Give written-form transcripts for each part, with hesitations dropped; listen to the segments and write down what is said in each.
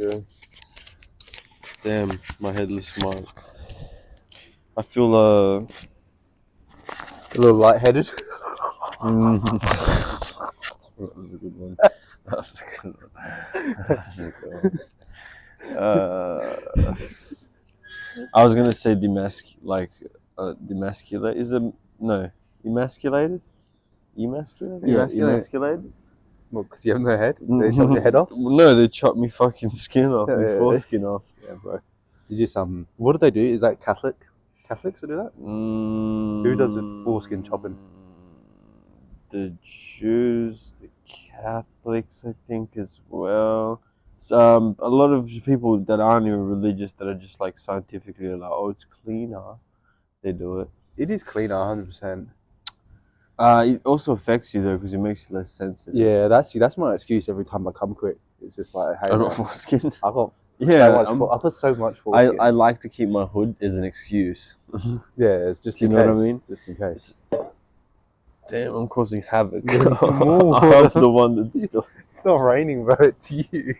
go. Damn, my headless mic. I feel a little lightheaded. That was a good one. That was a good one. That was a good one. I was gonna say demasculate. Is it no emasculated? Emasculated? Yeah, emasculated. Well, because you have no head. They chopped your head off. No, they chopped me fucking skin off. My foreskin off. Yeah, bro. You just what do they do? Is that Catholic? Catholics who do that? Who does the foreskin chopping? The Jews, the Catholics, I think, as well. So, a lot of people that aren't even religious, that are just like scientifically like, oh, it's cleaner. They do it. It is cleaner, 100%. It also affects you though, because it makes you less sensitive. Yeah, that's my excuse every time I come quick. It's just like, hey, I got foreskin. I got so much foreskin. I like to keep my hood as an excuse. Yeah, it's just. Do you know what I mean? Just in case. Damn, I'm causing havoc. I'm the one that's. It's not raining, bro. It's you.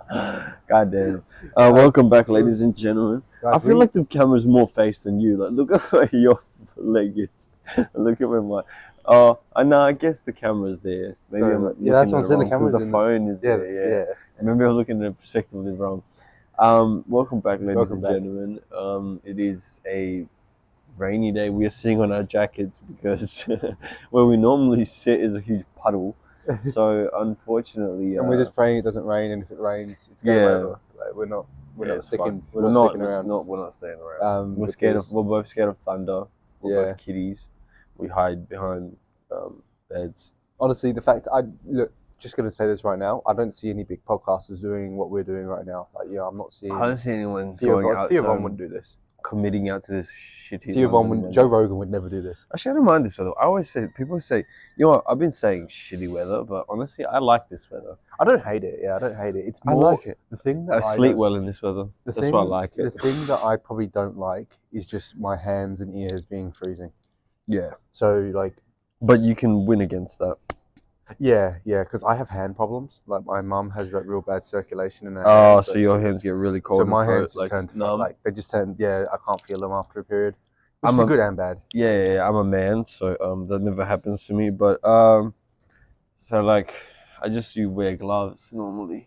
God damn. Welcome back, ladies and gentlemen. I feel like the camera's more face than you. Like, look at where your leg is. Look at where my. Oh, I know. I guess the camera's there. Maybe I'm looking that's what I'm saying. The camera's because the phone is there. Yeah. Maybe I'm looking at it perspectively wrong. Welcome back, ladies and gentlemen. It is a rainy day. We are sitting on our jackets because where we normally sit is a huge puddle. So unfortunately, and we're just praying it doesn't rain. And if it rains, it's going over. Like, we're not sticking. We're not sticking around. We're not staying around. We're scared of. We're both scared of thunder. We're both kitties. We hide behind beds. Honestly, just gonna say this right now. I don't see any big podcasters doing what we're doing right now. Like, I'm not seeing. I don't see anyone going out. Theo wouldn't do this. Committing out to this shitty. Joe Rogan would never do this. Actually, I don't mind this weather. I always say, people say, you know what, I've been saying shitty weather, but honestly, I like this weather. I don't hate it. Yeah, I don't hate it. It's more, I like it. The thing that I sleep well in this weather. That's why I like it. The thing that I probably don't like is just my hands and ears being freezing. Yeah. So like. But you can win against that. Yeah, because I have hand problems. Like, my mum has like real bad circulation in her hands. So your hands get really cold. So my hands just turn to numb. Like, they just turn. Yeah, I can't feel them after a period. Which is good and bad. Yeah, I'm a man, so that never happens to me. But so like, I just wear gloves normally.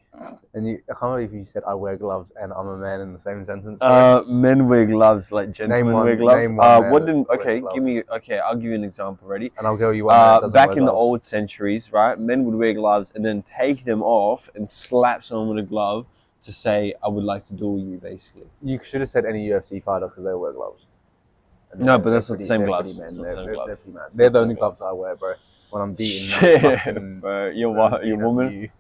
And I can't believe you said I wear gloves and I'm a man in the same sentence. Men wear gloves, like gentlemen wear gloves. I'll give you an example. Ready? And I'll go you one. Back in the old centuries, right? Men would wear gloves and then take them off and slap someone with a glove to say, "I would like to duel you." Basically, you should have said any UFC fighter because they wear gloves. No, but that's not the same gloves. They're the only gloves I wear, bro. When I'm beating. Shit, bro. Your woman.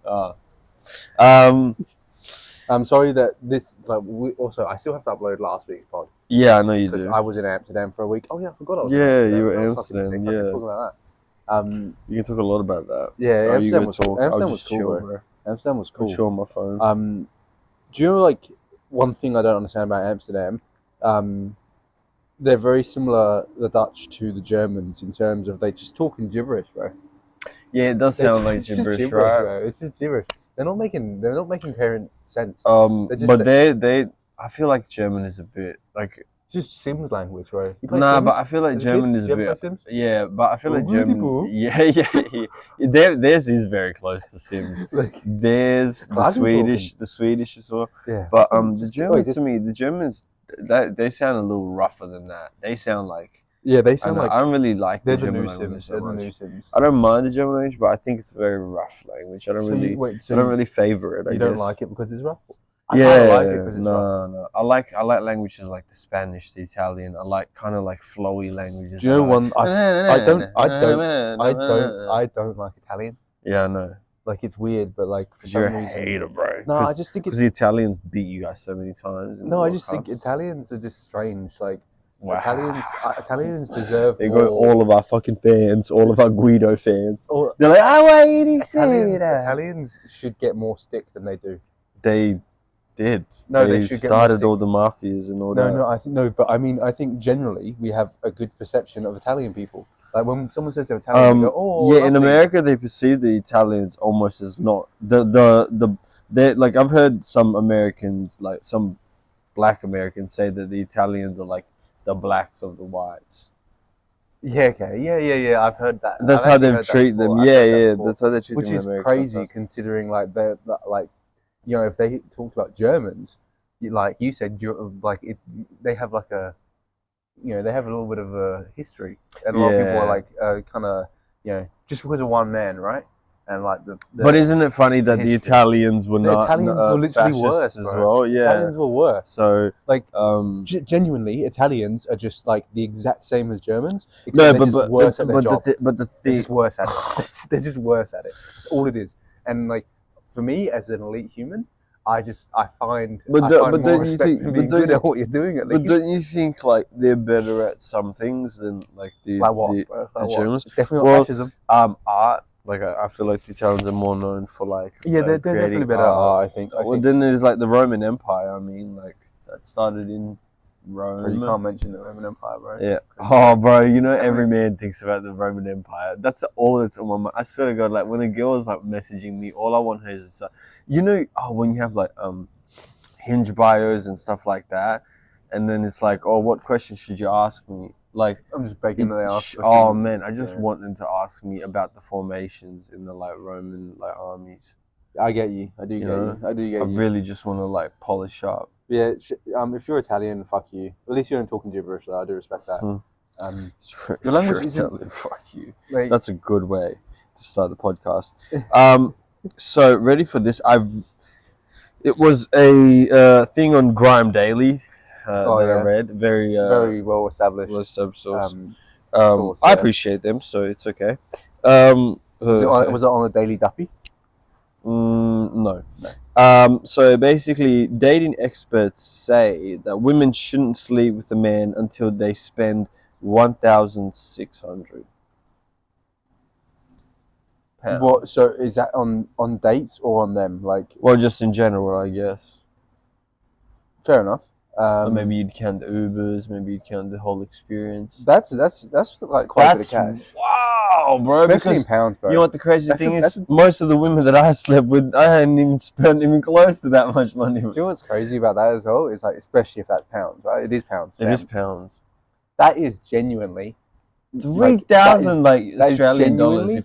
I'm sorry that this. Like, I still have to upload last week's pod. Yeah, I know you do. I was in Amsterdam for a week. Oh yeah, I forgot. I was you were in Amsterdam. Yeah. Talk about that. You can talk a lot about that. Yeah, Amsterdam was cool. Amsterdam was cool. I'll show on my phone. Do you know, like, one thing I don't understand about Amsterdam? They're very similar, the Dutch, to the Germans in terms of they just talk in gibberish, bro. Yeah, it does sound like gibberish, right? Bro. It's just gibberish. They're not making coherent sense. I feel like German is a bit like. It's just Sims language, bro. Nah, but I feel like German is a bit. Yeah, but I feel like German. Yeah. Theirs is very close to Sims. Like, there's the Swedish as well. Yeah. But the Germans to me, the Germans. They sound a little rougher than that. They sound like they sound like I don't really like the German language so much. I don't mind the German language, but I think it's a very rough language. I don't really favor it. I guess. Don't like it because it's rough. I like it because it's rough. No. I like languages like the Spanish, the Italian. I like kind of like flowy languages. Do you know one? I don't like Italian. Yeah, I know. Like, it's weird, but like for some reason, hater, bro. No, I just think it's because the Italians beat you guys so many times. No, I just think Italians are just strange. Like, wow. Italians deserve. They got all of our fucking fans, all of our Guido fans. They're like, Italians should get more stick than they do. They did. No, they should started all the mafias and all that. But I think generally we have a good perception of Italian people. Like, when someone says they're Italian, they go, "Oh, yeah." In America, they perceive the Italians almost as not the they like I've heard some Americans, like some Black Americans, say that the Italians are like the blacks of the whites. Yeah, okay. Yeah. I've heard that. That's I've how actually they heard that treat them. before. I've Yeah, heard that yeah. before. That's how they treat Which them in is America crazy sometimes. considering like they're like, you know, if they talked about Germans, like you said, like they have like a, you know, they have a little bit of a history, and a lot of people are Yeah. like kind of, you know, just because of one man, right? And like But isn't it funny that the history. Italians were The not Italians were literally fascists worse, as bro. well? Yeah. Italians were worse. So Like um, genuinely, Italians are just like the exact same as Germans, except no, they're just worse at their job. but the They're thing. just worse at it. They're just worse at it. That's all it is. And like for me, as an elite human, I find more respect in being good at what you're doing. At least. But don't you think like they're better at some things than like like what? Bro? the Germans? Definitely not fascism. Art. Like I feel like the Italians are more known for like They're definitely better at art. I think. Well, then there's like the Roman Empire. I mean, like that started in Rome. Bro, you can't mention the Roman Empire, bro. Yeah. Oh, bro, you know every man thinks about the Roman Empire. That's all that's on my mind. I swear to God, like when a girl is like messaging me, all I want her is, you know, when you have like Hinge bios and stuff like that, and then it's like, oh, what questions should you ask me? Like, I'm just begging that they ask. Oh man, I just want them to ask me about the formations in the like Roman like armies. I get you. I do get you. I do get you. I really just want to like polish up. Yeah. If you're Italian, fuck you. At least you don't talk in gibberish, though. I do respect that. Your language isn't. Fuck you. Like, that's a good way to start the podcast. So ready for this? It was a thing on Grime Daily. I read very well established source. Source, I appreciate them, so it's okay. Was it on a Daily Duffy? No. So basically, dating experts say that women shouldn't sleep with a man until they spend £1,600. What? So is that on dates or on them? Like, well, just in general, I guess. Fair enough. Or maybe you'd count the Ubers. Maybe you'd count the whole experience. That's like quite a bit of cash. Wow, bro! Especially in pounds, bro. You know what the crazy thing is? Most of the women that I slept with, I hadn't even spent even close to that much money. Do you know what's crazy about that as well? It's like, especially if that's pounds, right? It is pounds. It is pounds. That is genuinely 3,000 Australian dollars.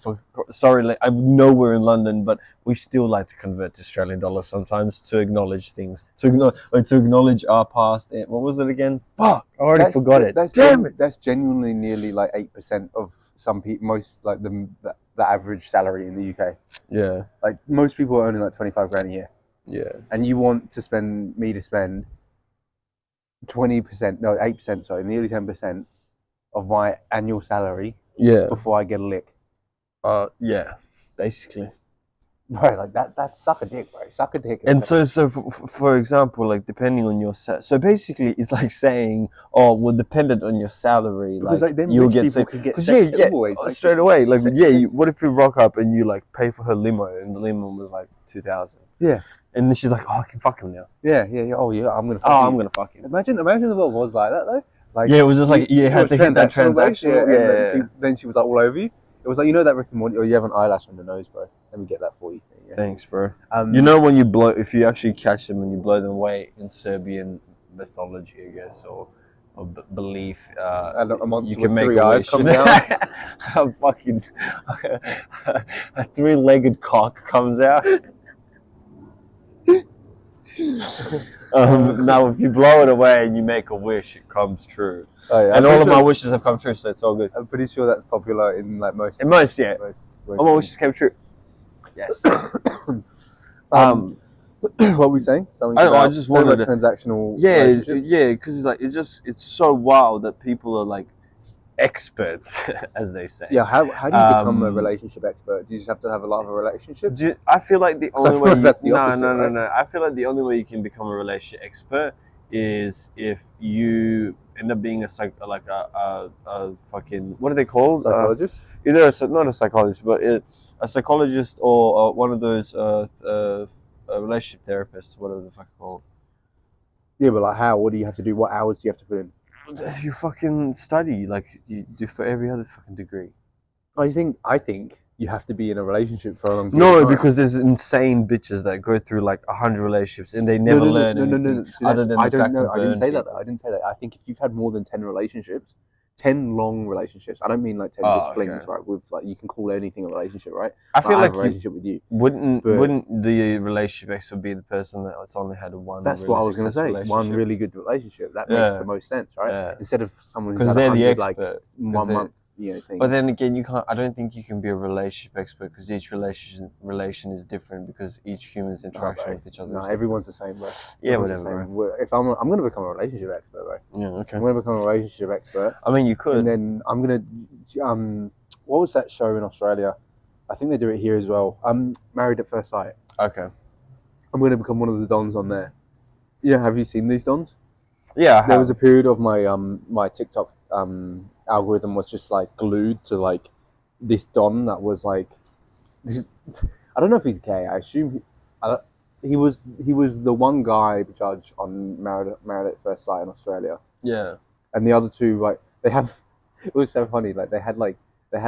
Sorry, like, I'm nowhere in London, but we still like to convert to Australian dollars sometimes to acknowledge things, to acknowledge our past. What was it again? Fuck, I already forgot it. Damn it! That's genuinely nearly like 8% of some people, most like the average salary in the UK. Yeah, like most people are earning like 25 grand a year. Yeah, and you want to spend 20%, no 8%, sorry, nearly 10% of my annual salary. Yeah, before I get a lick. Yeah, basically. Right, like that's suck a dick, bro. Suck a dick. And so for example, like depending on your so basically it's like saying, oh, well, dependent on your salary, because like then you'll get sex straight away. Like what if you rock up and you like pay for her limo and the limo was like 2,000? Yeah. And then she's like, oh, I can fuck him now. Yeah. Oh yeah, I'm gonna fuck him. Imagine the world was like that though. Like, yeah, it was just like you had to hit that transaction. And then she was like all over you. It was like, you know that Rick and Morty, or you have an eyelash on your nose, bro. Let me get that for you. Yeah. Thanks, bro. You know when you blow, if you actually catch them and you blow them away in Serbian mythology, I guess, or belief, a monster you can with make 3 eyes comes out. A 3-legged cock comes out. Now, if you blow it away and you make a wish, it comes true. Oh, yeah. And all of my wishes have come true, so it's all good. I'm pretty sure that's popular in like most. In most, yeah. All my wishes came true. Yes. What were we saying? I just wanted a transactional. Yeah, because like it's so wild that people are like experts, as they say. Yeah. How do you become a relationship expert? Do you just have to have a lot of a relationship? I feel like the only way. No. I feel like the only way you can become a relationship expert is if you end up being a fucking, what are they called? Psychologist? Either not a psychologist, but a psychologist or one of those relationship therapists, whatever the fuck called. Yeah, but like how? What do you have to do? What hours do you have to put in? You fucking study like you do for every other fucking degree. I think you have to be in a relationship for a long period of time. because there's insane bitches that go through like 100 relationships and they never learn anything other than the fact of I didn't say people. that. I didn't say that. I think if you've had more than 10 relationships, 10 long relationships. I don't mean like 10 just flings, right? With like you can call anything a relationship, right? I feel like I have a relationship with you. Wouldn't the relationship expert be the person that's only had one? That's what I was going to say. One really good relationship. That makes the most sense, right? Yeah. Instead of someone who's because had they're 100 the like expert. 1 month, you know, things. But then again, you can't. I don't think you can be a relationship expert because each relation is different because each human's interaction with each other. No, everyone's the same, bro. Yeah, whatever. If I'm going to become a relationship expert, bro. Yeah, okay. I'm going to become a relationship expert. I mean, you could. And then I'm going to what was that show in Australia? I think they do it here as well. Married at First Sight. Okay. I'm going to become one of the dons on there. Yeah, have you seen these dons? Yeah, there was a period of my my TikTok algorithm was just like glued to like this don that was like this. I don't know if he's gay. I assume he was the one guy judge on Married at First Sight in Australia. Yeah. And the other two, like they have, it was so funny. Like they had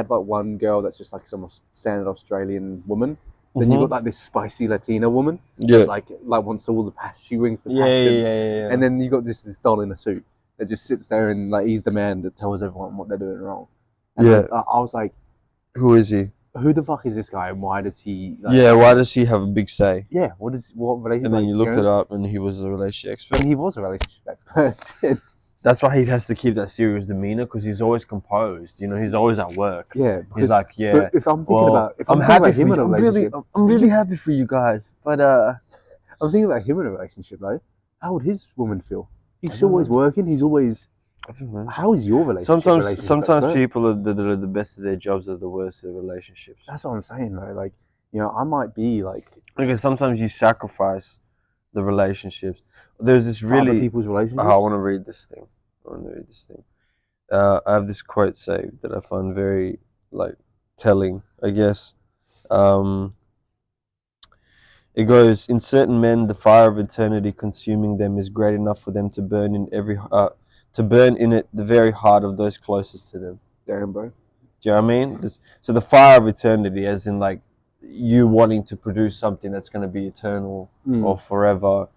one girl that's just like some standard Australian woman. Then you got like this spicy Latina woman. Yeah. That's like wants all the passion. She wings the passion. Yeah. And then you got this don in a suit that just sits there and like he's the man that tells everyone what they're doing wrong. And I was like, who is he? Who the fuck is this guy and why does he? Like, why does he have a big say? Yeah, what relationship? And then you looked it up, and he was a relationship expert. And he was a relationship expert. That's why he has to keep that serious demeanor because he's always composed. You know, he's always at work. Yeah, he's like, yeah. But if I'm thinking about, I'm really happy for you guys. But I'm thinking about him in a relationship though. How would his woman feel? He's always working. He's always. I don't know. How is your relationship? Sometimes people that are the best of their jobs are the worst of their relationships. That's what I'm saying though. Like, you know, I might be like. Because sometimes you sacrifice the relationships. There's this really other people's relationships. I want to read this thing. I have this quote saved that I find very like telling, I guess. It goes, in certain men, the fire of eternity consuming them is great enough for them to burn in it the very heart of those closest to them. Damn, bro. Do you know what I mean? So the fire of eternity, as in like you wanting to produce something that's going to be eternal or forever,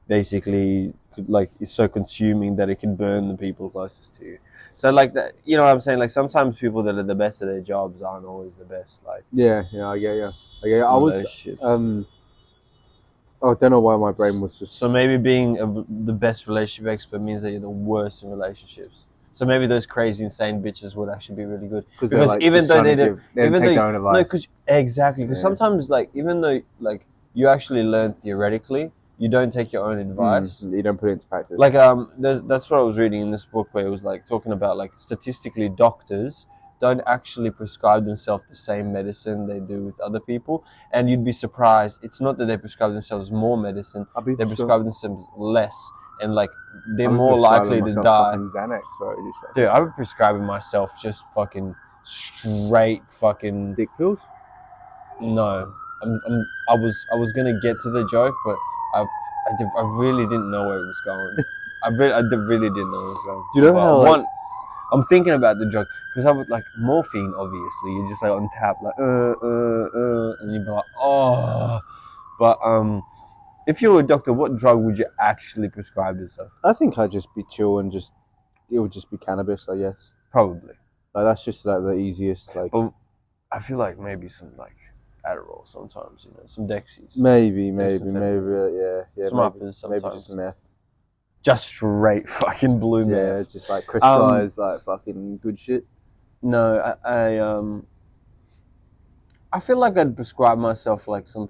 basically, like it's so consuming that it can burn the people closest to you. So like that, you know what I'm saying? Like sometimes people that are the best at their jobs aren't always the best. Like yeah, I get you. I was I don't know why my brain was just. So maybe being the best relationship expert means that you're the worst in relationships. So maybe those crazy, insane bitches would actually be really good because like, even though they don't, even though because sometimes like even though like you actually learn theoretically, you don't take your own advice. You don't put it into practice. Like that's what I was reading in this book where it was like talking about like statistically doctors don't actually prescribe themselves the same medicine they do with other people, and you'd be surprised. It's not that they prescribe themselves more medicine; they prescribe themselves less, and like they're more likely to die. Xanax, bro. Dude, I've been prescribing myself just fucking straight fucking dick pills. No, I was gonna get to the joke, but I really didn't know where it was going. I really didn't know where it was going. Do you know how? I'm thinking about the joke because I would like morphine. Obviously, you're just like on tap, like and you'd be like, oh. But if you were a doctor, what drug would you actually prescribe yourself? I think I'd just be chill and it would just be cannabis, I guess. Probably. Like that's just like the easiest. Like, but I feel like maybe some like Adderall sometimes, you know, some Dexies. Maybe, yeah. Some uppers sometimes. Maybe just meth. Just straight fucking blue meth. Yeah, just like crystallized, like fucking good shit. No, I feel like I'd prescribe myself like some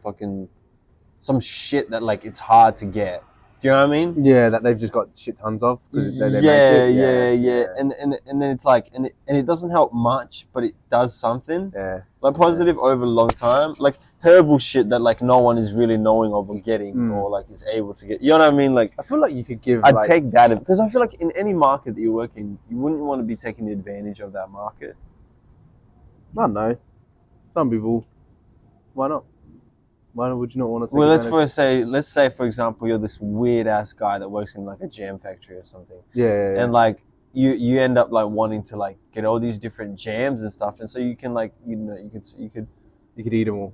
shit that like it's hard to get. Do you know what I mean? Yeah, that they've just got shit tons of. Yeah. And then it's like, and it doesn't help much, but it does something. Yeah. Like positive over a long time. Like herbal shit that like no one is really knowing of or getting or like is able to get. You know what I mean? Like I feel like you could give. I'd take that because I feel like in any market that you work in, you wouldn't want to be taking advantage of that market. I don't know. Some people. Why not? Why would you not want to take Well, let's say, for example, you're this weird-ass guy that works in, like, a jam factory or something. Yeah. And, like, you end up, like, wanting to, like, get all these different jams and stuff. And so you can, like, you know, you could You could eat them all.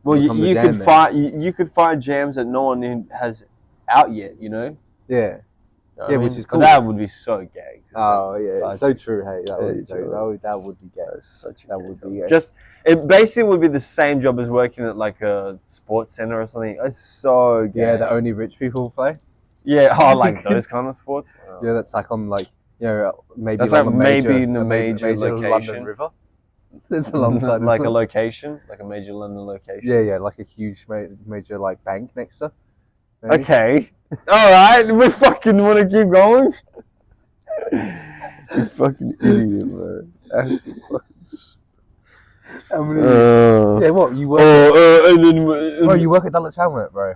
Well, Become the you jam could man. find you could find jams that no one has out yet. You know. Yeah. You know what I Which mean? is cool. But that would be so gay. Oh yeah, Such it's so a true. Hey, that would that would be gay. That's such a That gay would job. be gay. Just it basically would be the same job as working at like a sports center or something. It's so gay. Yeah, that only rich people play. Yeah, oh, like those kind of sports. Oh. Yeah, that's like on like maybe That's like like a major, maybe in a major major London location. river. There's alongside like a location, like a major London location. Yeah, like a huge major like bank next to. Maybe. Okay, all right. We fucking want to keep going. You fucking idiot, bro. How many? Yeah, what you work? And then, Bro, you work at Dulwich Hamlet, bro.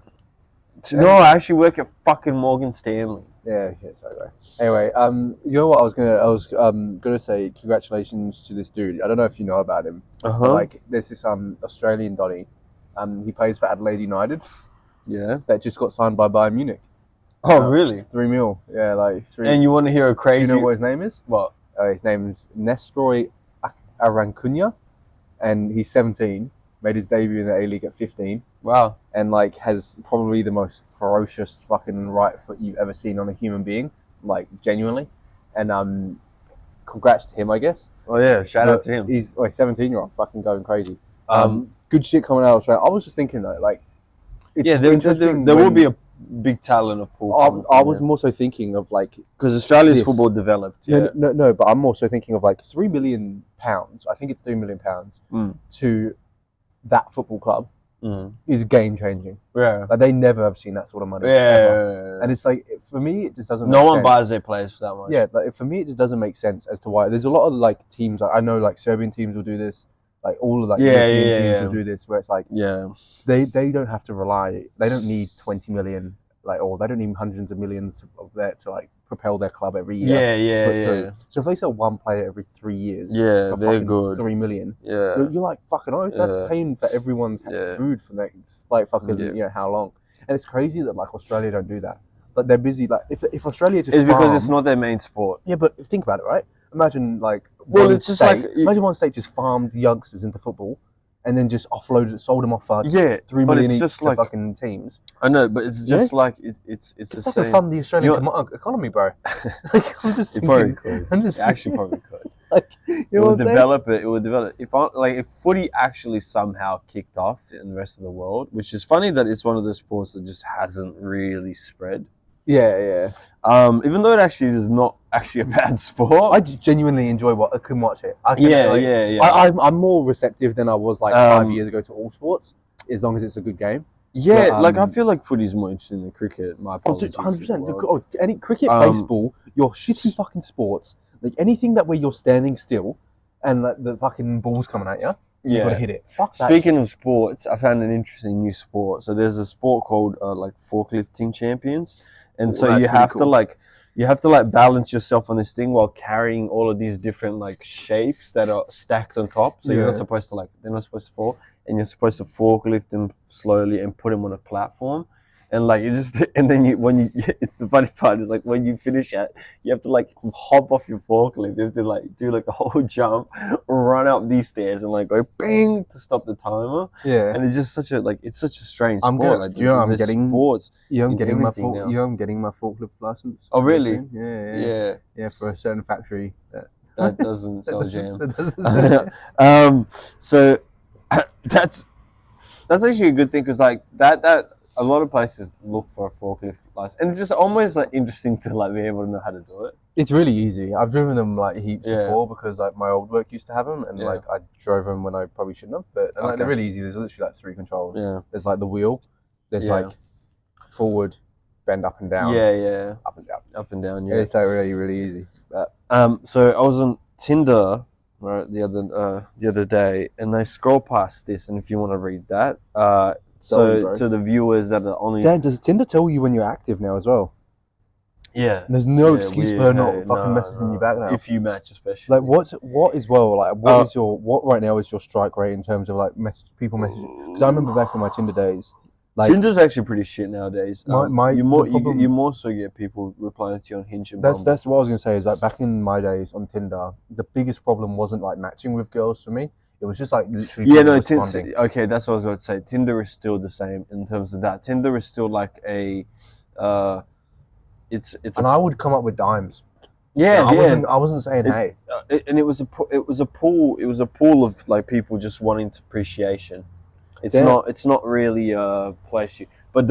No, I actually work at fucking Morgan Stanley. Yeah, sorry, bro. Anyway, you know what I was gonna say congratulations to this dude. I don't know if you know about him. But, like, there's this Australian Donny. He plays for Adelaide United. Yeah. That just got signed by Bayern Munich. Oh, really? 3 mil. Yeah, like 3. And you want to hear a crazy? Do you know what his name is? What? His name's Nestroy Arancunya, and he's 17. Made his debut in the A-League at 15. Wow. And like has probably the most ferocious fucking right foot you've ever seen on a human being, like genuinely. And congrats to him, I guess. Oh yeah, shout out to him. He's like 17-year-old, fucking going crazy. Good shit coming out of Australia. I was just thinking though, like, it's there will be a big talent pool. I was more so thinking of like because Australia's football developed. Yeah. No, but I'm also thinking of like £3 million. I think it's £3 million to that football club is game changing. Yeah, like they never have seen that sort of money. Yeah. And it's like for me, it just doesn't. No make one sense. buys their players for that much. Yeah, like for me, it just doesn't make sense as to why. There's a lot of like teams. Like, I know like Serbian teams will do this. Like all of like European teams will do this, where it's like they don't have to rely. They don't need 20 million. Like, or they don't need hundreds of millions of that to like propel their club every year. Yeah. So if they sell one player every 3 years, they're good. 3 million. Yeah, you're like fucking. Oh, that's paying for everyone's food for next like fucking how long? And it's crazy that like Australia don't do that. But they're busy. Like if Australia just because it's not their main sport. Yeah, but think about it, right? Imagine like it's just like imagine one state just farmed youngsters into football. And then just sold them off for 3 million each to fucking teams. I know, but it's just like it's the same. It's fund the Australian economy, bro. Like I'm just thinking, it actually probably could. Like, it would develop it. It would develop. If footy actually somehow kicked off in the rest of the world, which is funny that it's one of those sports that just hasn't really spread. Yeah. Even though it actually is not actually a bad sport, I just genuinely enjoy I can watch it. I'm more receptive than I was like 5 years ago to all sports, as long as it's a good game. Yeah, but, like I feel like footy's more interesting than cricket. My apologies. 100%. Any cricket, baseball, your shitty fucking sports, like anything that where you're standing still, and like, the fucking ball's coming at you. You gotta hit it. Fuck that. Speaking of sports, I found an interesting new sport. So there's a sport called like forklifting champions. And so you have to balance yourself on this thing while carrying all of these different like shapes that are stacked on top. So you're not supposed to they're not supposed to fall, and you're supposed to forklift them slowly and put them on a platform. And like it's the funny part is like when you finish it, you have to like hop off your forklift. You have to like do like a whole jump, run up these stairs, and like go bing to stop the timer. Yeah, and it's just such a strange sport. I'm getting my forklift license. Oh really? Yeah. For a certain factory that doesn't sell jam. So that's actually a good thing because like that. A lot of places look for a forklift license, and it's just almost like interesting to like be able to know how to do it. It's really easy. I've driven them like heaps before because like my old work used to have them, and like I drove them when I probably shouldn't have. But like, they're really easy. There's literally like 3 controls. Yeah. There's like the wheel. There's like forward, bend up and down. Yeah. Up and down. Yeah. It's like really easy. But, so I was on Tinder the other day, and I scroll past this, and if you want to read that, So to the viewers that are only... Dan, does Tinder tell you when you're active now as well? Yeah. There's no excuse for her not fucking messaging you back now. If you match, especially. Like, what right now is your strike rate in terms of like people messaging? Because I remember back in my Tinder days, Like, Tinder's actually pretty shit nowadays. You more so get people replying to you on Hinge and Bumble. That's what I was gonna say. Is like back in my days on Tinder, the biggest problem wasn't like matching with girls for me. It was just like literally responding. Okay, that's what I was about to say. Tinder is still the same in terms of that. Tinder is still like a, it's. And I would come up with dimes. Yeah, I wasn't saying hey. And it was a pool of like people just wanting appreciation. It's not really a place you. But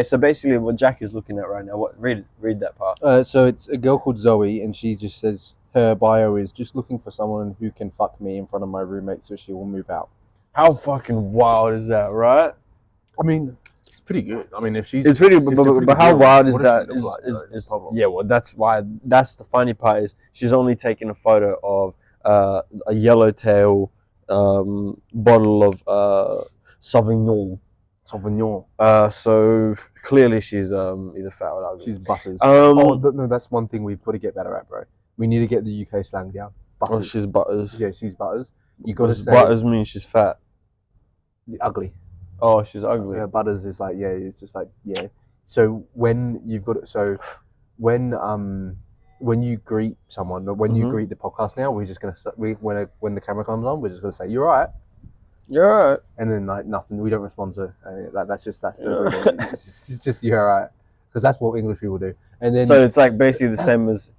so basically what Jack is looking at right now. Read that part. So it's a girl called Zoe, and she just says her bio is just looking for someone who can fuck me in front of my roommate, so she will move out. How fucking wild is that, right? I mean, it's pretty good. I mean, if it's pretty, but how wild is that? Is yeah, well, that's why. That's the funny part is she's only taken a photo of a yellowtail bottle of Sauvignon. So clearly she's either fat or ugly. She's butters. No, that's one thing we've got to get better at, bro. We need to get the UK slang down. Butters. Oh, she's butters. Yeah, she's butters. You got to say butters means she's fat. Ugly. Oh, she's ugly. Yeah, butters is like it's just like So when when you greet someone, when you greet the podcast now, we're just gonna when the camera comes on, we're just gonna say you're right. You're right. And then like nothing, we don't respond to that's it's just you're right, because that's what English people do. And then so it's like basically the same as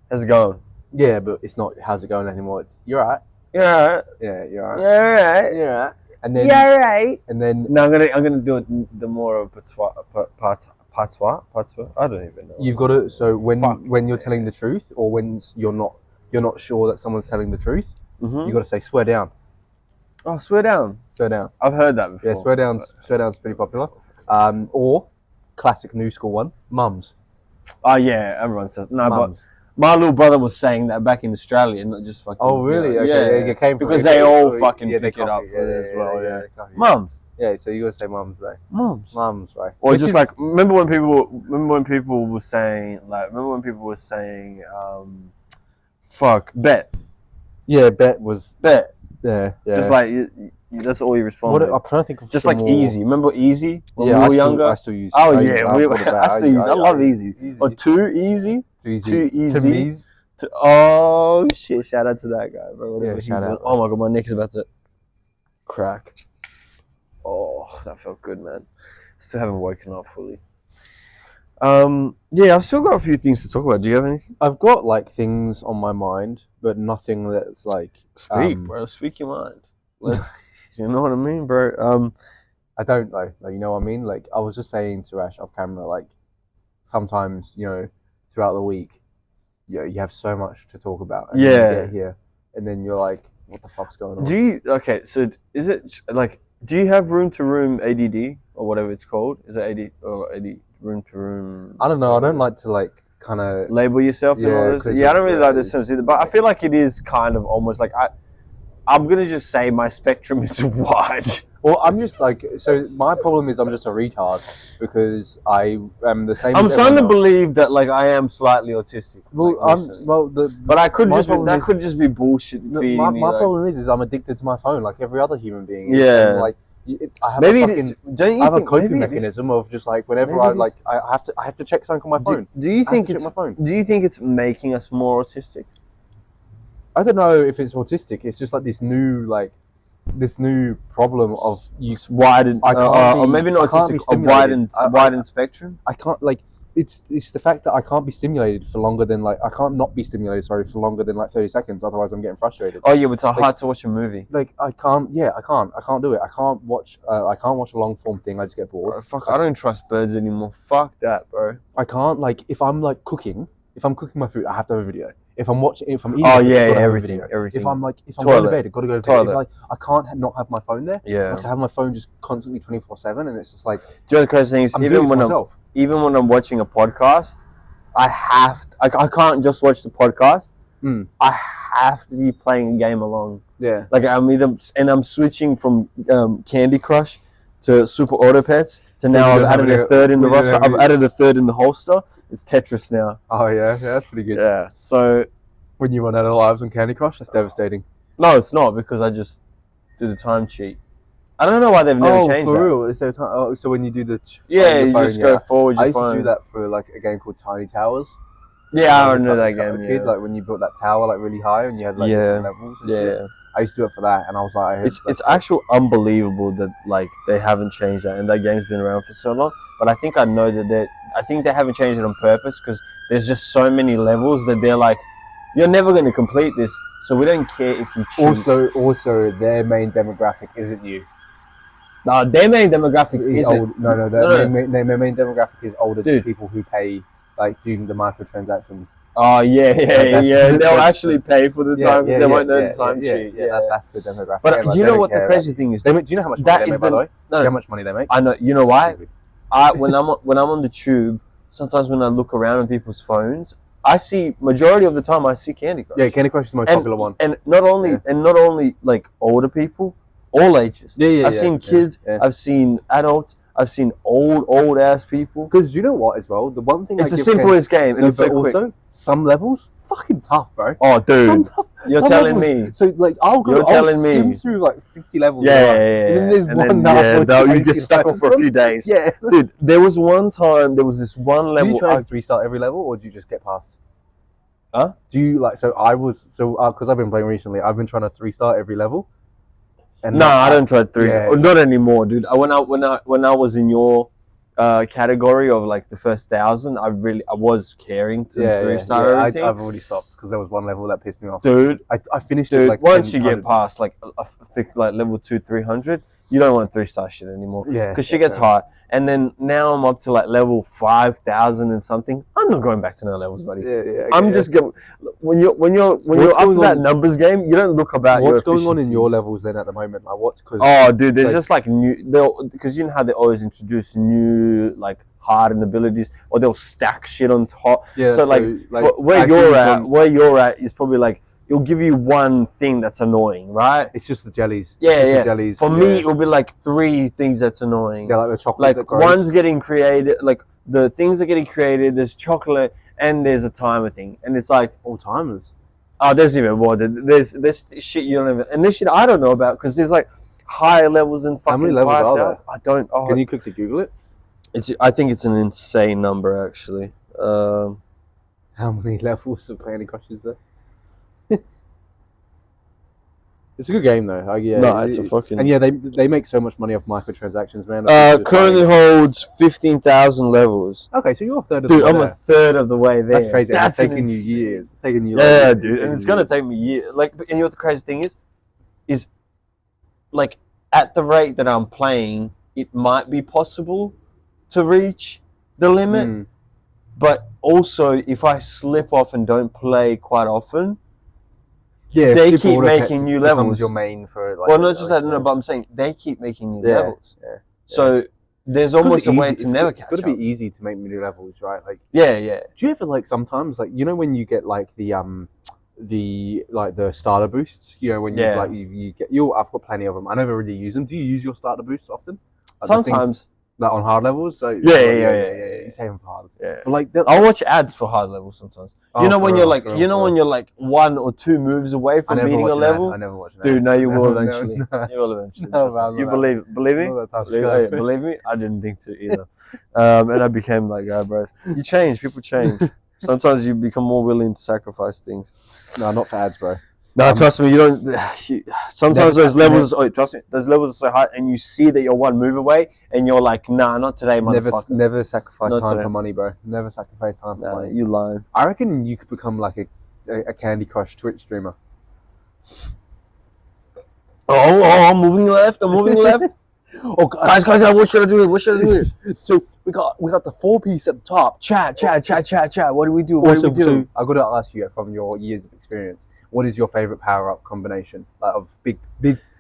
how's it going? Yeah, but it's not how's it going anymore. It's you're right. You're right. Yeah, you're right. You're right. You're right. And then you're right. And then no, I'm gonna do it the more of patois. I don't even know. You've got to when you're telling the truth, or when you're not sure that someone's telling the truth, you got to say swear down. Oh, swear down. Swear down. I've heard that before. Yeah, swear down's pretty popular. Or classic new school one, mums. Oh yeah, everyone says no, mums. But my little brother was saying that back in Australia, not just fucking. Oh really? Okay, yeah, it came because they all fucking pick it up for it as well. Yeah. Mums. Yeah, so you gotta say mums, right? Mums, right? Or which just like remember when people were saying fuck bet. Yeah, bet was bet. Yeah. Just like that's all you responded. I'm trying to think of just like easy. Remember easy? When we were younger. I still use. Oh yeah, I still use. I love easy. Or too easy. Too easy. Oh shit! Shout out to that guy, bro. Yeah, shout out. Oh my god, my neck is about to crack. Oh, that felt good, man. Still haven't woken up fully. Yeah, I've still got a few things to talk about. Do you have anything? I've got like things on my mind, but nothing that's like speak, bro. Speak your mind. You know what I mean, bro? I don't though. Like, you know what I mean? Like, I was just saying to Ash off camera, like sometimes throughout the week, you have so much to talk about. And then you get here, and then you're like, what the fuck's going on? So is it like? Do you have room-to-room ADD or whatever it's called? Is it AD or AD room-to-room? I don't know. I don't like to like kind of label yourself. I don't really like this terms either. But I feel like it is kind of almost like I'm gonna just say my spectrum is wide. Well, I'm just like my problem is I'm just a retard because I am the same. I'm starting to believe that like I am slightly autistic. Well, but I could could just be bullshit. My problem is I'm addicted to my phone like every other human being. Yeah. And, like I have I have a coping mechanism of just like whenever I have to check something on my phone. Do you think it's making us more autistic? I don't know if it's autistic. It's just like this new problem of you widened, or maybe not autistic, a widened spectrum. I can't like it's the fact that I can't be stimulated for longer than like I can't not be stimulated for longer than like 30 seconds. Otherwise, I'm getting frustrated. Oh yeah, but it's hard to watch a movie. Like I can't do it. I can't watch a long form thing. I just get bored. Bro, fuck, I don't trust birds anymore. Fuck that, bro. I can't like if I'm cooking my food, I have to have a video. If I'm eating, everything. If I'm going to bed, I've got to go to bed. Like, I can't not have my phone there. Yeah. Like, I have my phone just constantly 24/7, and it's just like. Do you know the crazy thing is, even when I'm watching a podcast, I can't just watch the podcast. I have to be playing a game along. Yeah. Like I'm switching from Candy Crush to Super Auto Pets to now I've added a third in the roster. I've added a third in the holster. It's Tetris now. Oh yeah, that's pretty good. Yeah. So when you run out of lives on Candy Crush, that's devastating. No, it's not because I just do the time cheat. I don't know why they've never changed for that. real? Is there time? Oh, so when you do the You just go forward. I used to do that for like a game called Tiny Towers. Yeah, I remember that game. Kid, like when you built that tower like really high and you had like different levels. And shit. I used to do it for that, and I was like, it's actually unbelievable that like they haven't changed that, and that game's been around for so long. But I think I know that I think they haven't changed it on purpose because there's just so many levels that they're like, you're never going to complete this, so we don't care if you choose. Also, their main demographic isn't you. No, their main demographic is old. No, their main demographic is older people who pay. Like doing the microtransactions. Oh yeah. They'll actually pay for the time because they won't know the time sheet. Yeah, that's the demographic. But do you know what the crazy thing is? Do you know how much money they make? By the way, do you know how much money they make? I know. You know why? When I'm on the tube, sometimes when I look around on people's phones, I see majority of the time I see Candy Crush. Yeah, Candy Crush is the most popular one. And not only like older people, all ages. I've seen kids. I've seen adults. I've seen old ass people. Because you know what, as well, the one thing it's the simplest game, and it's so quick. Also, some levels fucking tough, bro. Oh, dude, you're telling me. So like, I'll skim through like 50 levels. Yeah. And then there's one you get stuck on for a few days. Yeah, dude. There was this one level. Do you try and 3-star every level, or do you just get past? Huh? Do you like? Because I've been playing recently. I've been trying to 3-star every level. No, I don't try 3. Not anymore, dude. When I was in your category of like the first 1,000, I was caring to 3-star everything. I've already stopped because there was one level that pissed me off. Dude, I finished it like once you get past like level 200-300, you don't want 3-star shit anymore. Yeah, because shit gets hard. And then now I'm up to like level 5,000 and something. I'm not going back to no levels, buddy. I'm just going. When you're up to that numbers game, you don't look about what's going on in your levels then at the moment. Like what's because dude, there's just like new. Because you know how they always introduce new like hardened abilities, or they'll stack shit on top. Yeah. So where you're at is probably like. It'll give you one thing that's annoying, right? It's just the jellies. Yeah. The jellies. For me, it'll be like 3 things that's annoying. Yeah, like the chocolate. Like one's getting created. Like the things are getting created. There's chocolate and there's a timer thing, and it's like all timers. Oh, there's even more. There's shit you don't even, and this shit I don't know about because there's like higher levels than fucking. How many levels are there? I don't. Oh, can you quickly Google it? I think it's an insane number actually. How many levels of Candy Crush is there? It's a good game though. It's a fucking. And they make so much money off microtransactions, man. Currently holds 15,000 levels. Okay, so you're a third of the way. Dude, I'm a third of the way there. That's crazy. It's taking you years. It's taking you. Yeah, dude, and it's gonna take me years. Like, and you know what the crazy thing is like at the rate that I'm playing, it might be possible to reach the limit, but also if I slip off and don't play quite often. Yeah, they keep making new levels. Your main for like, well, not just that. No, but I'm saying they keep making new levels. Yeah. So there's almost a way to never catch up. It's got to be easy to make new levels, right? Like yeah. Do you ever like sometimes like you know when you get like the starter boosts? You know when you get I've got plenty of them. I never really use them. Do you use your starter boosts often? Sometimes. Like on hard levels, so yeah. You save them for hard. Yeah, but like I'll watch ads for hard levels sometimes. You know when you're like, when you're like 1 or 2 moves away from beating a level. I never watch that. Dude, no, you will eventually. You will eventually. You believe me? Believe me? I didn't think to either. And I became that guy, bro. You change. People change. Sometimes you become more willing to sacrifice things. No, not for ads, bro. No, trust me, you don't. Sometimes those levels. Trust me, those levels are so hard, and you see that you're 1 move away, and you're like, "Nah, not today, motherfucker." Never sacrifice time for money, bro. Never sacrifice time for money. You lying. I reckon you could become like a Candy Crush Twitch streamer. Oh, I'm moving left. Oh, guys, what should I do? So we got the 4-piece at the top. Chat. What do we do? So I got to ask you from your years of experience. What is your favorite power-up combination? Like of big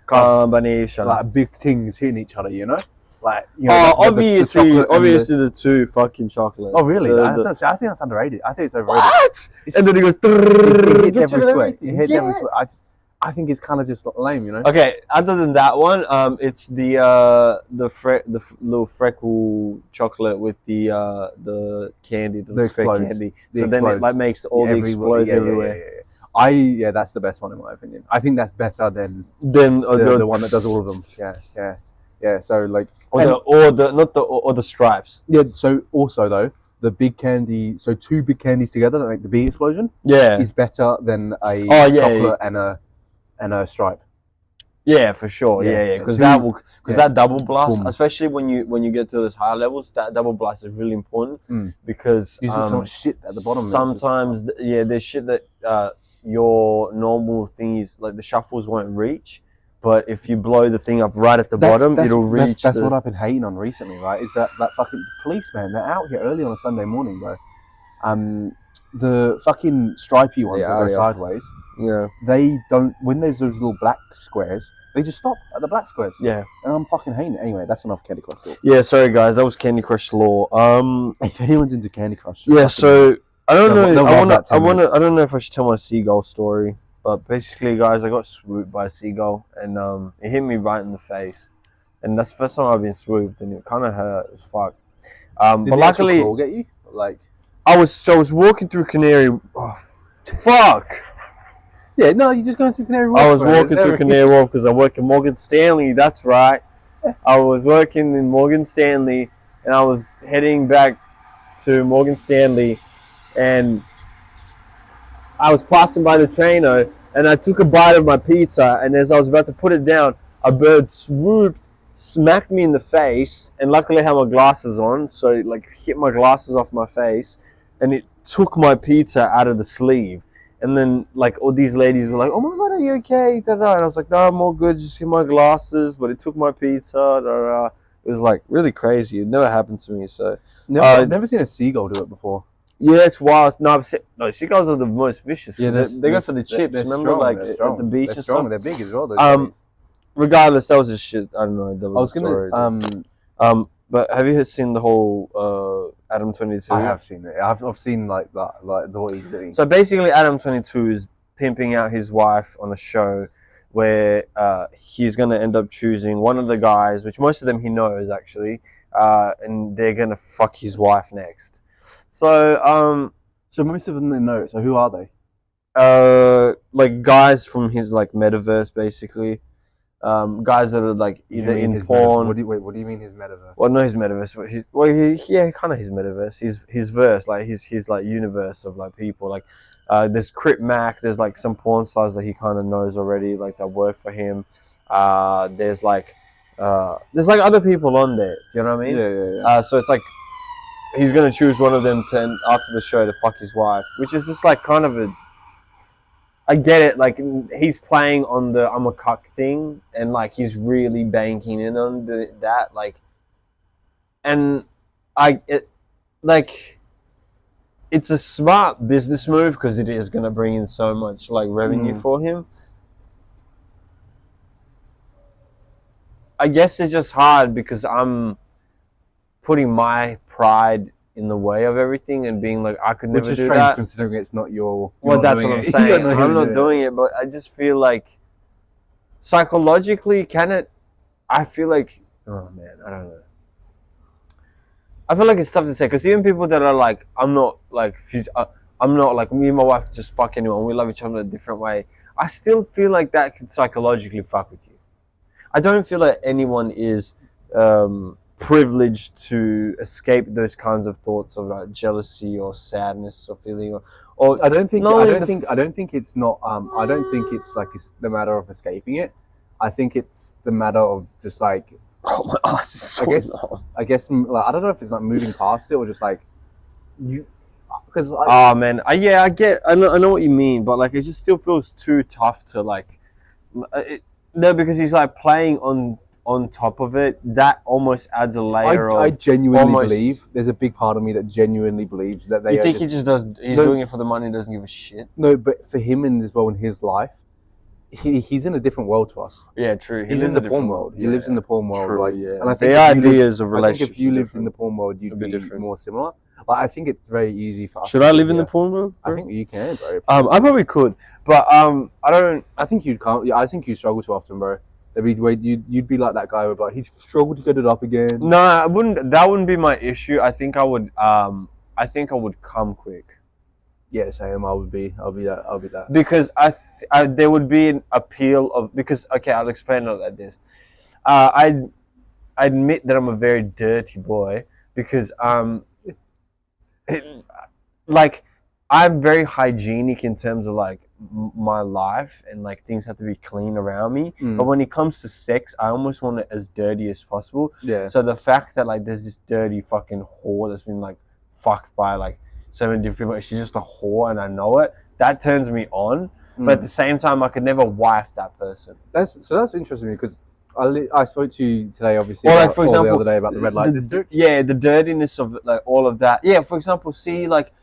combination, like big things hitting each other, you know? Like obviously the 2 fucking chocolates. Oh really? I think that's underrated. I think it's overrated. What? And then he goes. It hits every square. It hits every square. I think it's kind of just lame, you know. Okay, other than that one, it's the little freckle chocolate with the candy, the spray candy. So then it like makes all the explodes everywhere. Yeah. That's the best one in my opinion. I think that's better than Then the one that does all of them. Yeah. So like, or the stripes. Yeah. So also though, the big candy. So 2 big candies together that make the big explosion. Yeah. Is better than a chocolate and a stripe. Yeah, for sure. Yeah. Because that double blast, Boom. especially when you get to those higher levels, that double blast is really important because using so much shit at the bottom. Sometimes, there's shit that your normal thingies like the shuffles won't reach. But if you blow the thing up right at the bottom, it'll reach. That's what I've been hating on recently, right? Is that fucking policeman? They're out here early on a Sunday morning, bro. The fucking stripy ones that go sideways. Yeah. They don't. When there's those little black squares, they just stop at the black squares. Yeah. And I'm fucking hating it. Anyway, that's enough Candy Crush talk. Yeah. Sorry, guys. That was Candy Crush lore. If anyone's into Candy Crush. Yeah. So I don't know. I don't know if I should tell my seagull story. But basically, guys, I got swooped by a seagull, and it hit me right in the face, and that's the first time I've been swooped, and it kind of hurt as fuck. Did but luckily, claw get you? Like, I was walking through Canary. Oh, fuck! Yeah, no, you're just going through Canary Wharf. I was walking through Canary Wharf because I work in Morgan Stanley. That's right. I was working in Morgan Stanley, and I was heading back to Morgan Stanley, and I was passing by the trainer, and I took a bite of my pizza, and as I was about to put it down, a bird swooped, smacked me in the face, and luckily I had my glasses on, so it like hit my glasses off my face, and it took my pizza out of the sleeve. And then like all these ladies were like, "Oh my god, are you okay?" And I was like, "No, I'm all good, just hit my glasses," but it took my pizza. It was like really crazy. It never happened to me. So I've never seen a seagull do it before. Yeah, it's wild. No, seagulls are the most vicious. Yeah, they go for the chips. Remember, strong, like at the beach and stuff. They're big as well. Regardless, that was just shit. I don't know. That was a story. But have you seen the whole Adam 22? I have seen it. I've seen like what he's doing. So basically, Adam 22 is pimping out his wife on a show where he's gonna end up choosing one of the guys, which most of them he knows actually, and they're gonna fuck his wife next. So most of them they know. So who are they? Like guys from his like metaverse, basically. Guys that are like either in porn. What do you mean his metaverse? Well, not his metaverse, but kind of his metaverse. His verse, like his like universe of like people. Like there's Crip Mac. There's like some porn stars that he kind of knows already, like that work for him. There's like other people on there. Do you know what I mean? Yeah. So it's like he's gonna choose one of them after the show to fuck his wife, which is just like kind of a. I get it, like he's playing on the I'm a cuck thing, and like he's really banking in on that, like, and it's a smart business move because it is gonna bring in so much like revenue for him. I guess it's just hard because I'm putting my pride in the way of everything and being like, I could never do that. Considering it's not your... Well, that's what I'm saying. I'm not doing it, but I just feel like psychologically, I feel like, oh man, I don't know. I feel like it's tough to say because even people that are like, I'm not like me and my wife just fuck anyone. We love each other in a different way. I still feel like that could psychologically fuck with you. I don't feel like anyone is privileged to escape those kinds of thoughts of like jealousy or sadness or feeling or I don't think it's not I don't think it's like it's the matter of escaping it. I think it's the matter of just like, oh my ass is so I guess like, I don't know if it's like moving past it or just like you because I know what you mean, but like it just still feels too tough to like because he's like playing on top of it. That almost adds a layer I genuinely believe there's a big part of me that genuinely believes that they. You think he's doing it for the money, doesn't give a shit? No, but for him and as well in his life, he's in a different world to us. Yeah, true. He lives in the porn world. He lives in the porn world. True, like, yeah. And I think the ideas of relationships. I think if you lived in the porn world, you'd be more similar. Like, I think it's very easy for us. Should I live in the porn world? Bro? I think you can, bro. I probably could, but I don't. I think you'd come. I think you struggle too often, bro. You'd be like that guy who'd be like, he struggled to get it up again. No, I wouldn't. That wouldn't be my issue. I think I would come quick. Yeah, same. I'll be that. Because there would be an appeal of, because okay, I'll explain it like this. I admit that I'm a very dirty boy because it, like I'm very hygienic in terms of like my life, and like things have to be clean around me. But when it comes to sex, I almost want it as dirty as possible. Yeah. So the fact that like there's this dirty fucking whore that's been like fucked by like so many different people, she's just a whore and I know it, that turns me on. But at the same time, I could never wife that person. That's interesting because I spoke to you today, obviously, or like for example, the other day about the red light district. Yeah, the dirtiness of like all of that. Yeah, for example, see like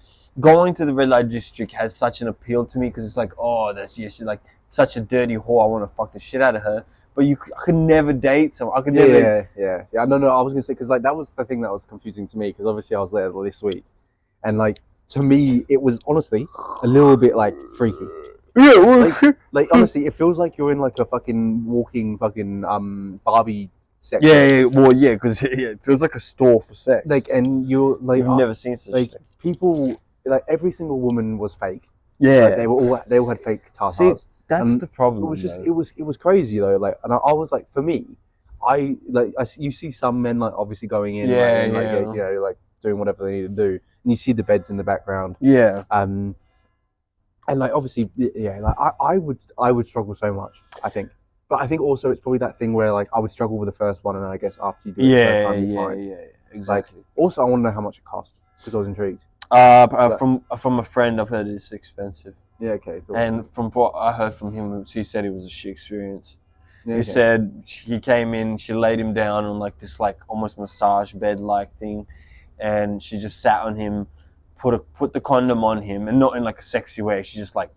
going to the red light district has such an appeal to me because it's like, oh, she's like such a dirty whore. I want to fuck the shit out of her. But I could never date someone. I could never. Yeah. No. I was gonna say because like that was the thing that was confusing to me because obviously I was there this week, and like to me it was honestly a little bit like freaky. Yeah, well, like honestly, it feels like you're in like a fucking walking fucking Barbie sex. Yeah, well, yeah, because it feels like a store for sex. Like, and you're like, you've never seen such like thing. People, like every single woman was fake. Yeah, like, they all had fake tatas. See, that's the problem. It was just it was crazy though. Like, and I was like, for me, you see some men like obviously going in, like doing whatever they need to do, and you see the beds in the background. Yeah. And like obviously, yeah, like I would struggle so much, I think. But I think also it's probably that thing where like I would struggle with the first one, and then I guess after you do it the first time, you're fine. Yeah, exactly. Like, also, I want to know how much it cost because I was intrigued. From a friend, I've heard it's expensive. Yeah, okay. And from what I heard from him, he said it was a shit experience. Yeah, he said he came in, she laid him down on like this like almost massage bed like thing, and she just sat on him, put the condom on him, and not in like a sexy way. She just like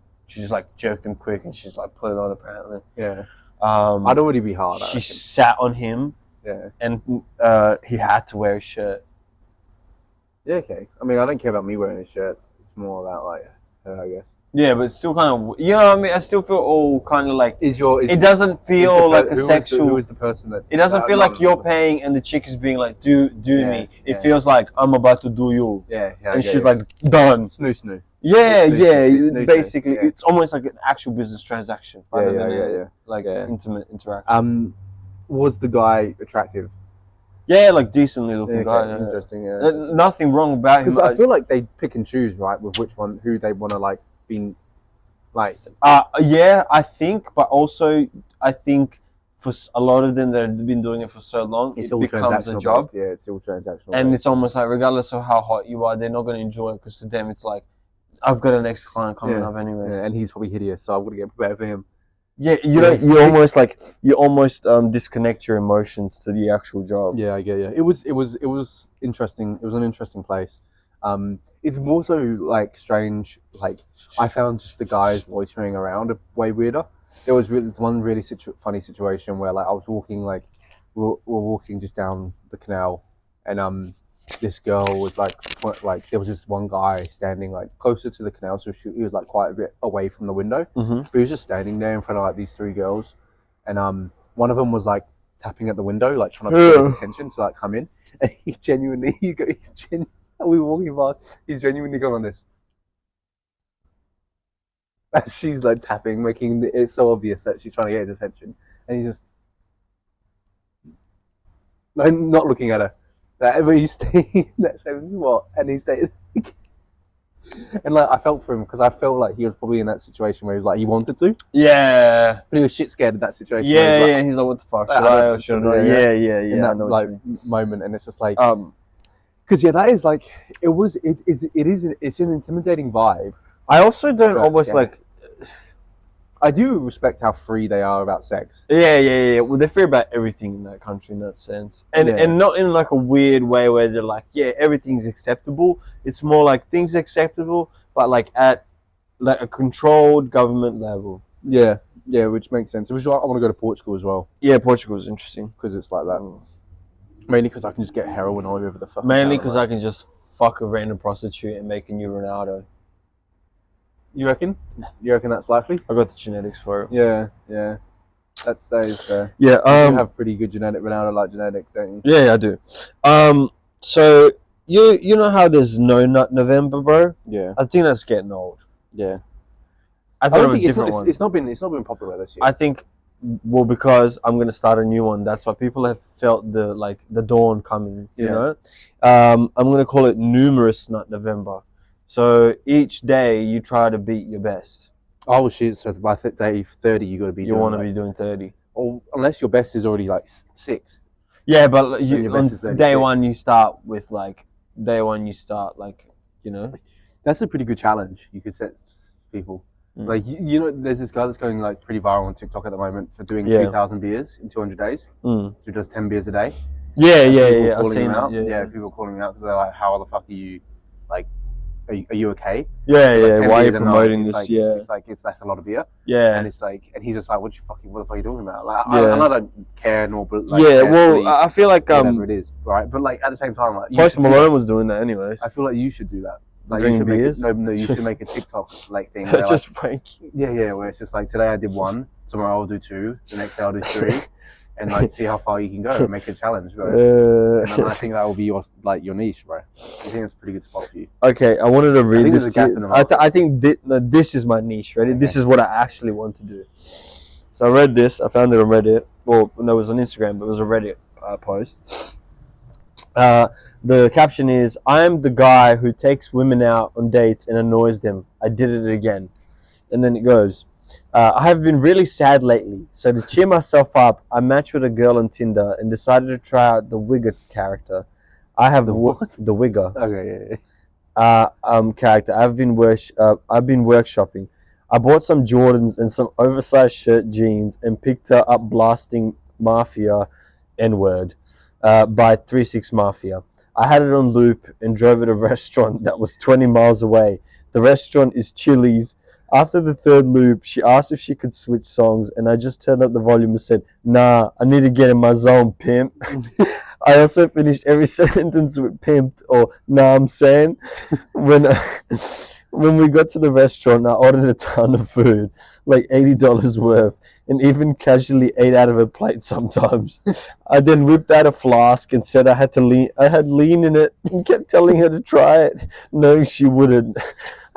jerked him quick, and she's like put it on apparently. Yeah. I'd already be hard. She sat on him. Yeah. And he had to wear a shirt. Yeah, okay. I mean, I don't care about me wearing a shirt. It's more about like her, I guess. Yeah, but it's still kind of, you know what I mean? I still feel all kind of like, it doesn't feel like a sexual. Who is the person that? It doesn't feel like you're paying and the chick is being like, do me. It feels like I'm about to do you. Yeah. And she's like, done. Snoo. Yeah. It's basically, it's almost like an actual business transaction. Like intimate interaction. Was the guy attractive? Yeah, like decently looking guy. Yeah. Interesting. Yeah. Nothing wrong about him. Because I feel like they pick and choose, right, with who they want to like be, like. Yeah, I think, but also I think for a lot of them that have been doing it for so long, it becomes a job. Yeah, it's all transactional. And it's almost like regardless of how hot you are, they're not going to enjoy it because to them it's like, I've got an next client coming up anyways. Yeah, and he's probably hideous, so I've got to get prepared for him. Yeah, you almost disconnect your emotions to the actual job. Yeah, I get you. It was interesting. It was an interesting place. It's more so like strange. Like I found just the guys loitering around way weirder. There was one really funny situation where like I was walking like we're walking just down the canal, and this girl was like there was just one guy standing like closer to the canal, so he was like quite a bit away from the window. Mm-hmm. But he was just standing there in front of like these three girls, and one of them was like tapping at the window, like trying to get his attention to like come in. And he genuinely, we were walking past, he's genuinely going on this. As she's like tapping, making it so obvious that she's trying to get his attention, and he's just not looking at her. But he stayed that same spot, and he stayed. And like I felt for him because I felt like he was probably in that situation where he was like he wanted to. Yeah. But he was shit scared of that situation. Yeah. He's like, what the fuck? Should I or shouldn't I? Yeah. In that like moment, and it's just like, because that is like it's an intimidating vibe. I also don't almost like. I do respect how free they are about sex. Yeah. Well, they're free about everything in that country in that sense. And not in like a weird way where they're like, yeah, everything's acceptable. It's more like things acceptable, but like at like a controlled government level. Yeah, which makes sense. Which I want to go to Portugal as well. Yeah, Portugal's interesting. Because it's like that. Mainly because I can just get heroin all over the fucking Mainly because I can just fuck a random prostitute and make a new Ronaldo. You reckon? You reckon that's likely? I got the genetics for it. Yeah. That stays fair. Yeah. You have pretty good Ronaldo-like genetics, don't you? Yeah, I do. So you know how there's no nut November, bro? Yeah. I think that's getting old. Yeah. I thought of a different one. It's not been popular this year. I think, well, because I'm gonna start a new one. That's why people have felt the dawn coming. You know, I'm gonna call it numerous nut November. So each day you try to beat your best. Oh shit! So by day 30, you got to be. You want to be doing 30, or unless your best is already like 6. Yeah, but you on day 1 you start with you know. That's a pretty good challenge you could set people. Like you know, there's this guy that's going like pretty viral on TikTok at the moment for doing 2,000 beers in 200 days. So he does 10 beers a day. Yeah. I've seen that. Yeah, people calling him out because they're like, "How the fuck are you? Like, are you okay?" Yeah. Why are you promoting this? Like, yeah, that's a lot of beer. Yeah, and it's like, and he's just like, what the fuck are you talking about? Like, I don't care nor like, well, I feel like whatever it is, right? But like at the same time, like Post Malone was doing that anyways. I feel like you should do that. Like, drinking beers? You should make a TikTok like thing. Just ranking. Yeah, where it's just like today I did 1, tomorrow I'll do 2, the next day I'll do 3, and like see how far you can go and make a challenge, bro. And I think that will be your niche, bro. I think it's a pretty good spot for you. Okay, I wanted to read this. I think this is my niche, right? Okay. This is what I actually want to do. So I read this. I found it on Reddit. Well, no, it was on Instagram, but it was a Reddit post. The caption is, "I'm the guy who takes women out on dates and annoys them. I did it again." And then it goes, "I have been really sad lately. So to cheer myself up, I matched with a girl on Tinder and decided to try out the Wigger character. I have the Wigger. Okay, character. I've been workshopping. I bought some Jordans and some oversized shirt jeans and picked her up blasting Mafia N-word by 3-6 Mafia. I had it on loop and drove at a restaurant that was 20 miles away. The restaurant is Chili's. After the 3rd loop, she asked if she could switch songs, and I just turned up the volume and said, 'Nah, I need to get in my zone, pimp.' I also finished every sentence with pimped or 'nah, I'm saying.' When we got to the restaurant, I ordered a ton of food, like $80 worth, and even casually ate out of a plate sometimes. I then whipped out a flask and said I had lean in it and kept telling her to try it, knowing she wouldn't.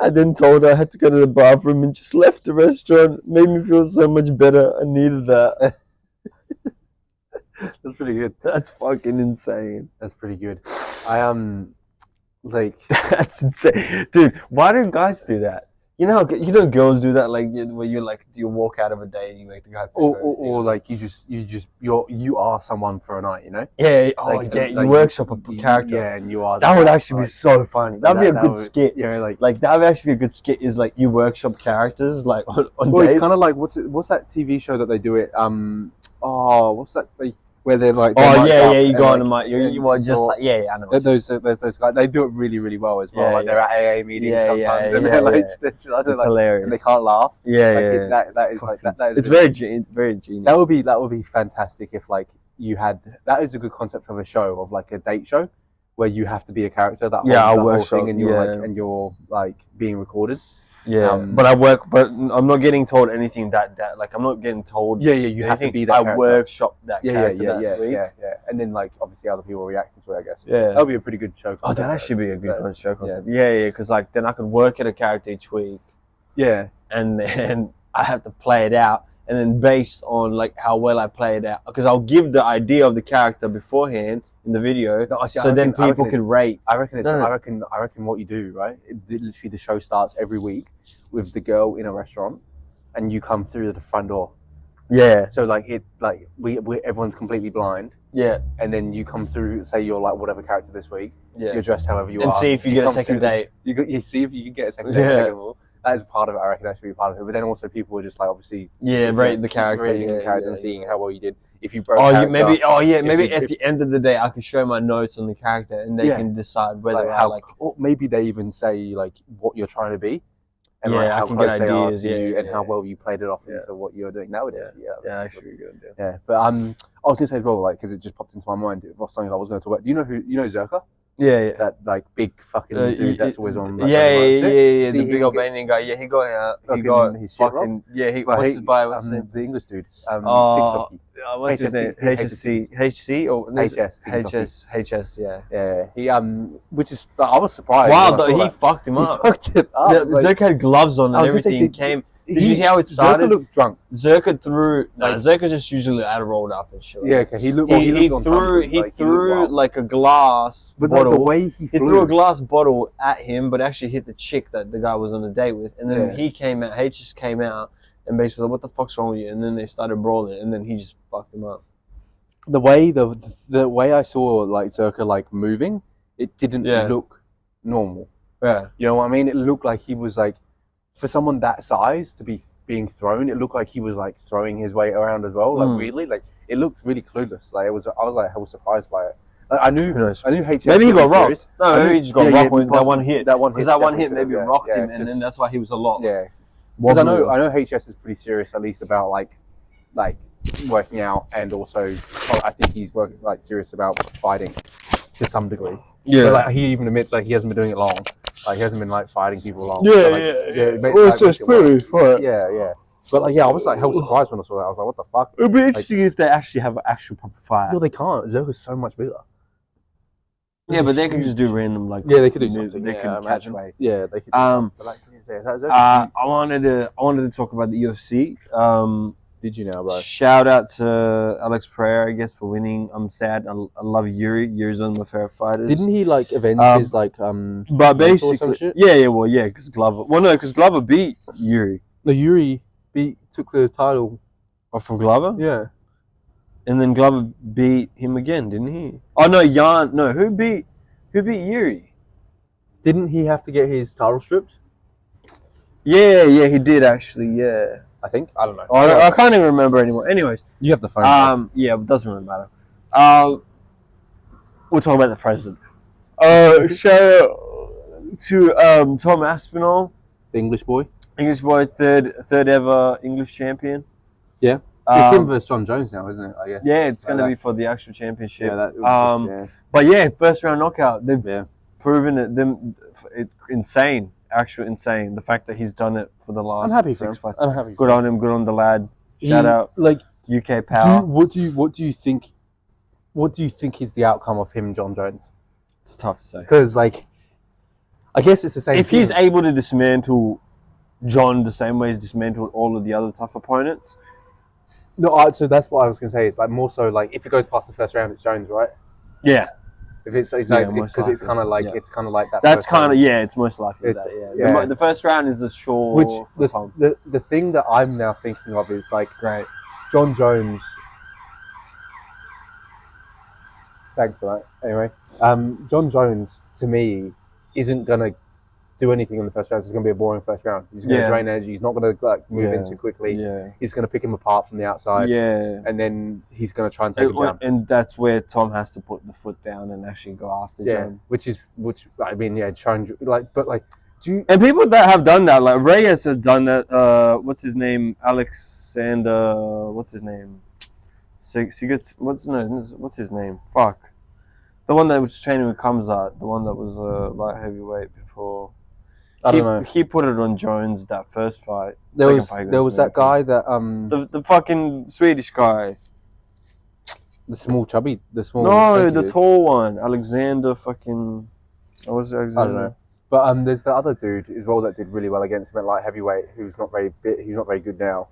I then told her I had to go to the bathroom and just left the restaurant. It made me feel so much better. I needed that." That's pretty good. That's fucking insane. That's pretty good. Like that's insane, dude. Why do guys do that? You know girls do that, like where you walk out of a day and you make the guy pay or like you are someone for a night, you know? Yeah. You workshop a character. Yeah, and you are. That would actually be so funny. That'd be a good skit. Yeah, like that would actually be a good skit. Is like you workshop characters like on well, dates. It's kind of like what's that TV show that they do it? What's that? Where they're like, you go on the mic. You are just like, I know. There's those guys. They do it really, really well as well. They're at AA meetings sometimes, and they're like, it's hilarious. And they can't laugh. That is. It's very genius. That would be fantastic if like you had. That is a good concept of a show, of like a date show, where you have to be a character. That whole thing, and you're like being recorded. Yeah, but I'm not getting told anything that like I'm not getting told. You have to be that character. I workshop that character that week. Yeah. And then like obviously other people reacting to it, I guess. Yeah, that would be a pretty good show concept. Oh, that'd actually be a good show concept. Yeah, because like then I could work at a character each week. Yeah, and then I have to play it out, and then based on like how well I play it out, because I'll give the idea of the character beforehand in the video, then people can rate. I reckon what you do, right? Literally, the show starts every week with the girl in a restaurant, and you come through the front door. Yeah. So we everyone's completely blind. Yeah. And then you come through. Say you're like whatever character this week. Yeah. You're dressed however you are. And see if you get a second date. You see if you can get a second date. Second of all. That is part of it. I reckon that should be part of it. But then also people are just like obviously rate the character, and seeing how well you did. If you broke maybe at the end of the day I could show my notes on the character and they can decide whether or maybe they even say like what you're trying to be. And how close get ideas, they are to you and how well you played it off into what you're doing nowadays. Actually good. Yeah, but I was gonna say as well, like because it just popped into my mind. It was something I was going to talk about. Do you know Zerka? Yeah. That like big fucking dude that's always on. Like, the big Albanian guy. Yeah, he got his fucking. What's his bio? What's his name? The English dude. TikTok. what's his name? HSC or HS, yeah. Yeah, he which is I was surprised. Wow, though, he fucked him up. He fucked it up. Zerka had gloves on and everything. Did you see how it started? Zerka looked drunk. Zerka threw. No, Zerka just usually had rolled up and shit. Yeah, okay. He threw like a glass bottle. The way he threw a glass bottle at him, but actually hit the chick that the guy was on a date with. And then he came out. H just came out and basically like, "What the fuck's wrong with you?" And then they started brawling, and then he just fucked him up. The way I saw like Zerka like moving, it didn't look normal. Yeah, you know what I mean. It looked like he was like. For someone that size to be being thrown, it looked like he was like throwing his weight around as well. Like weirdly, like it looked really clueless. Like I was like, I was surprised by it. Like, I knew HS. Maybe he got rocked. No, maybe he just got rocked with that one hit. Because that one hit maybe rocked him, and then that's why he was a lot. Yeah, because I know HS is pretty serious, at least about like working out, and also I think he's serious about fighting to some degree. Yeah, but, like he even admits like he hasn't been doing it long. Like he hasn't been like fighting people long. Yeah. But like, I was like hell surprised when I saw that. I was like, what the fuck? It'd be interesting if they actually have an actual proper fight. No, they can't. Zerka's so much bigger. Yeah, but they can just do random like. Yeah, they could do something. They can catch weight. Yeah, they could. Do I wanted to talk about the UFC. Did you know, bro? Shout out to Alex Pereira, I guess, for winning. I'm sad. I love Yuri. Yuri's one of my favorite fighters. Didn't he like avenge his like But basically, because Glover. Well, no, because Glover beat Yuri. No, Yuri took the title off from Glover. Yeah, and then Glover beat him again, didn't he? Oh no, Jan. No, who beat Yuri? Didn't he have to get his title stripped? Yeah, he did actually. Yeah. I think. I don't know. I can't even remember anymore. Anyways. You have the phone. Yeah, it doesn't really matter. We'll talk about the president. Shout out to Tom Aspinall. The English boy. Third ever English champion. Yeah. It's him versus John Jones now, isn't it? I guess. Yeah, it's going to be for the actual championship. But yeah, first round knockout. They've proven it insane. Actually insane. The fact that he's done it for the last 6 fights. I'm happy. Good on him. Good on the lad. Shout out. Like UK power. What do you think? What do you think is the outcome of him and John Jones? It's tough to say. Because like, I guess it's the same. If he's able to dismantle John the same way he's dismantled all of the other tough opponents. No, so that's what I was gonna say. It's like more so like if it goes past the first round, it's Jones, right? Yeah. If it's like because it's kind of like that. That's kind of it's most likely that. Yeah. The first round is the sure. Which the thing that I'm now thinking of is like John Jones. Thanks for that. Anyway, John Jones to me isn't gonna do anything in the first round. It's gonna be a boring first round. He's gonna drain energy. He's not gonna like move in too quickly. Yeah. He's gonna pick him apart from the outside. Yeah. And then he's gonna try and take him down. And that's where Tom has to put the foot down and actually go after John. Which I mean, trying like, but like, and people that have done that, like Reyes has done that. What's his name? Alexander. What's his name? What's his name? Fuck. The one that was training with Kamzat. The one that was light heavyweight before. I don't know. He put it on Jones that first fight. There was that guy that the fucking Swedish guy. The small. No, the tall one. Alexander fucking. What was it, Alexander? I don't know. But there's the other dude as well that did really well against him at light heavyweight, who's not very good now.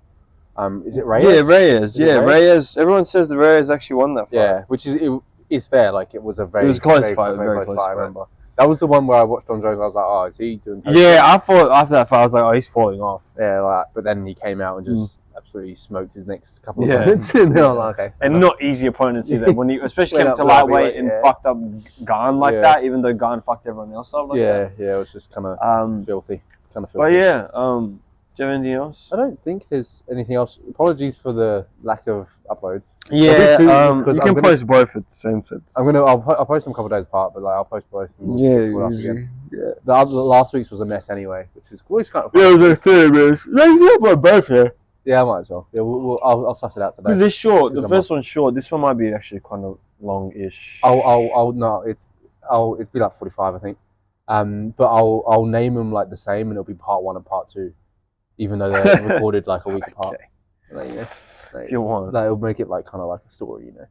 Is it Reyes? Yeah, Reyes. Reyes. Everyone says the Reyes actually won that fight. Yeah, which is fair. Like it was a very close fight. Very close fight. I remember. That was the one where I watched John Jones and I was like, oh, is he doing Yeah, I thought after that fight, I was like, oh, he's falling off. Yeah, but then he came out and just absolutely smoked his next couple of minutes. And then I'm like, okay. And not easy opponents either. When you especially came to lightweight and fucked up Garn like that, even though Garn fucked everyone else up like that. Yeah, it was just kind of filthy. But yeah, do you have anything else? I don't think there's anything else. Apologies for the lack of uploads. Yeah, you can post both at the same time. I'll post them a couple of days apart, but like I'll post both. The last week's was a mess anyway, which is always kind of fun. Yeah, it was like 30 minutes. You can both here. Yeah, I might as well. Yeah, I'll suss it out today. Because it's short. The first one's short. This one might be actually kind of long-ish. It'd be like 45, I think. But I'll name them like the same, and it'll be part 1 and part 2. Even though they're recorded like a week apart. if you want. That'll make it like kind of like a story, you know.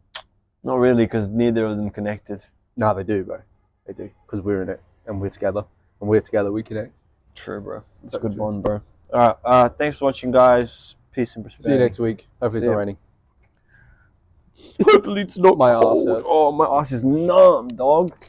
Not really, because neither of them connected. No, they do, bro. They do, because we're in it and we're together, and we're together we connect. True, bro. It's a good one, bro. All right. Thanks for watching, guys. Peace and prosperity. See you next week. Hopefully it's not raining. Hopefully it's not My cold. arse hurts. Oh, my ass is numb, dog.